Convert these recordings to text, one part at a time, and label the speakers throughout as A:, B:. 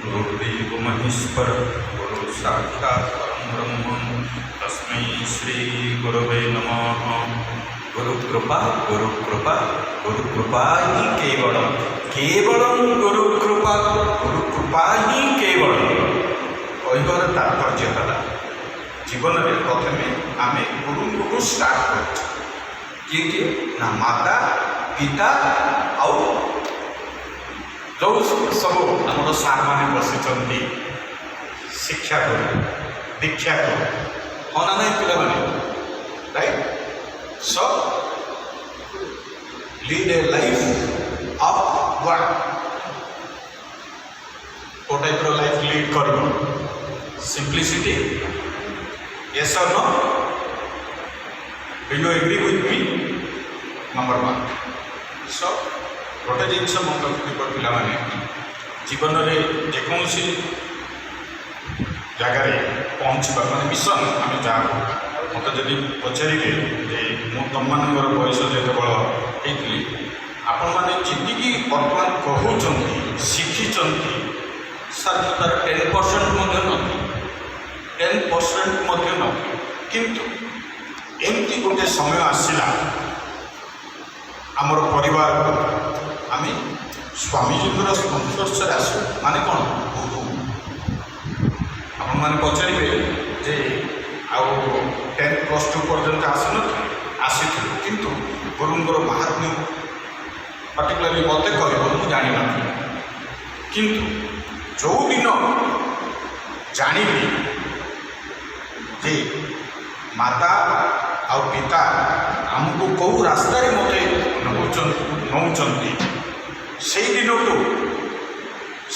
A: गुरुदेव महेश्वर गुरु साक्षात् परम ब्रह्म तस्मै श्री गुरवे नमः। गुरु कृपा ही केवलम गुरु कृपा ही केवल कहबार तात्पर्य है जीवन में प्रथम आम गुरु स्टार्ट किए ना माता पिता आउ जो सब आम सार मैंने बसी शिक्षा कर दीक्षा कर हाँ ना नहीं पिला right so lead a life of what को टाइप रो लाइफ लीड कर सिंप्लिसिटी यस और no do you agree with me number one so गोटे जिन मन रखिप पाने जीवन में जेकोसी जगार पहुँचवा मैं मिशन आम जहाँ मत जदि पचारे तुम बयस जो होती आपण मैंने जी बर्तमान कहते शिखी सर तार 10% 10% न किंतु एमती गोटे समय आसला आमर परिवार आम स्वामीजी स्पंसर्स आस माने कौन गुरु आपने पचारे जे आउ 10+2 पर्यंत आसी किंतु गुरुंर महात्म्य पर्टिकुलरली मत कह जानी न किंतु जो दिन जानी जे माता आ पिता आमको कौ रास्तार मत नौचंती से दिन तो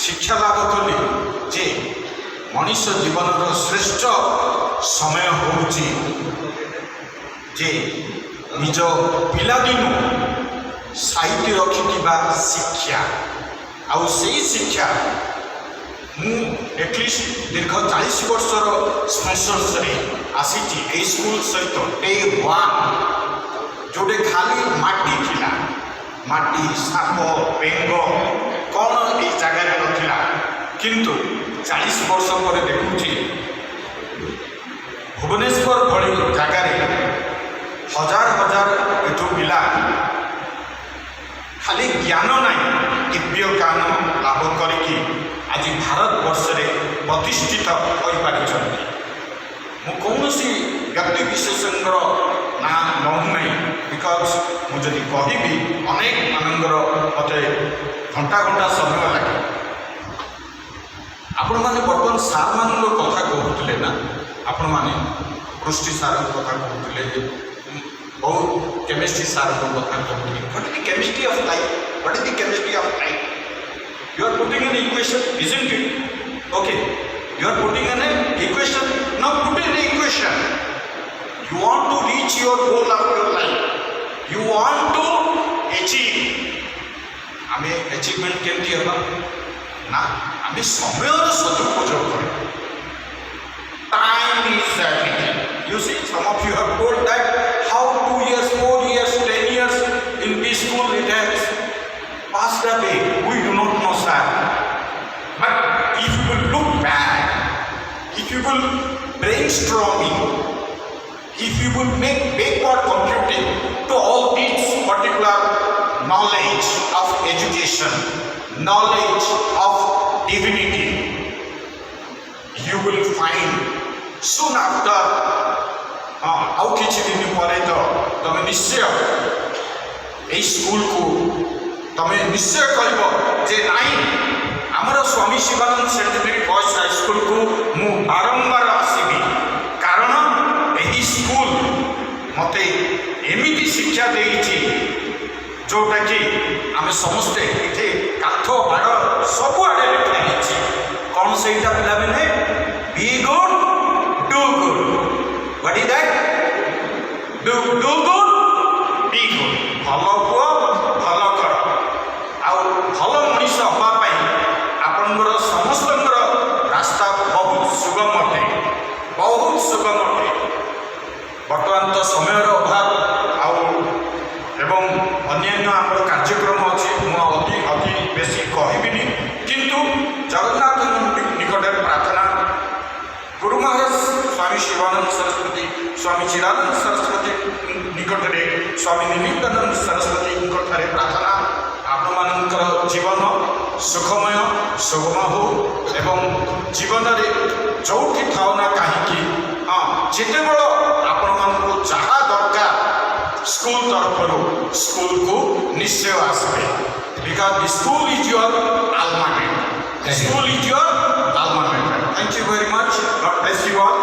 A: शिक्षा लाभ कली जे मनीष जीवन श्रेष्ठ समय होउची जे निज पिलादिन साइति रखिथिबा शिक्षा आउ सेही शिक्षा मु एटलिस्ट दीर्घ 40 वर्षर स्पॉन्सर्स रे आसीची ए स्कूल सहित डे 1 जोटे खाली माटी थिला माटी साप बेंग कौन ये जगह नथिला किंतु 40 वर्ष पर देखुची भुवनेश्वर भली जगह हजार हजार एठू पिला खाली ज्ञान नहीं दिव्य ज्ञान लाभ करिकी आज भारत वर्ष में प्रतिष्ठित हो पारी मु कौनसी व्यक्ति विशेषज्ञ ना नौ नहीं बिकज मुझे कहबी अनेक मानकर मत घंटा घंटा समय लगे आपण मैंने बर्तमान सार मान कथा कहते ना आपण मैंने पृष्टि सार कथा कहते बहुत केमिस्ट्री सार कथा कहते what is the chemistry of life what is the chemistry of life you are putting an equation isn't it okay you are putting an equation now put in the equation you want to reach your goal of your life you want to achieve आमे achievement केमती हबा ना आमे समय सदुपयोग कर time is everything you see some of you have told that how 2 years 4 years 10 years in this school it has passed away we do not know sir but if you will look back if you will brainstorming if you will make backward computing to all these particular knowledge of education knowledge of divinity you will find soon after आउ किछि दिन पर तो तमे निश्चय ए school को तमे निश्चय कह जे नाई आमर Swami Shivananda centenary boys high school को मु बारंबार आसबी कारण यही स्कूल मते एमिति शिक्षा देइछि जोटा कि आमे समस्ते इथे काठ बाड़ सब आड़े लिखा कौन सेटा पिला मैंने be good do good what is that do good be good भल हुआ भल कर आउ भल मनीष हाँपाई आपणकर समस्त रास्ता बहुत सुगम अटे बहुत सुगम अटे बर्तमान तो समय अभाव आउ अन्य आम कार्यक्रम अच्छी मुझे अति बेसी कहबी किंतु जगन्नाथ स्वामी शिवानंद सरस्वती स्वामी चिरानंद सरस्वती निकटरे स्वामी निमित्तानंद सरस्वती निकटरे प्रार्थना आपणमानଙ୍କର ଜୀବନ ସୁଖମୟ ସୁଗମ ହଉ ଏବଂ ଜୀବନରେ ଯେଉଁଠି ଥାଉ ନା କାହିଁକି ହଁ ଯେତେବେଳେ ଆପଣମାନଙ୍କୁ ଯାହା ଦରକାର ସ୍କୁଲ ତରଫରୁ ସ୍କୁଲକୁ ନିଶ୍ଚୟ ଆସିବେ because the school is your alma mater school is your alma mater. Thank you very much. God bless you all.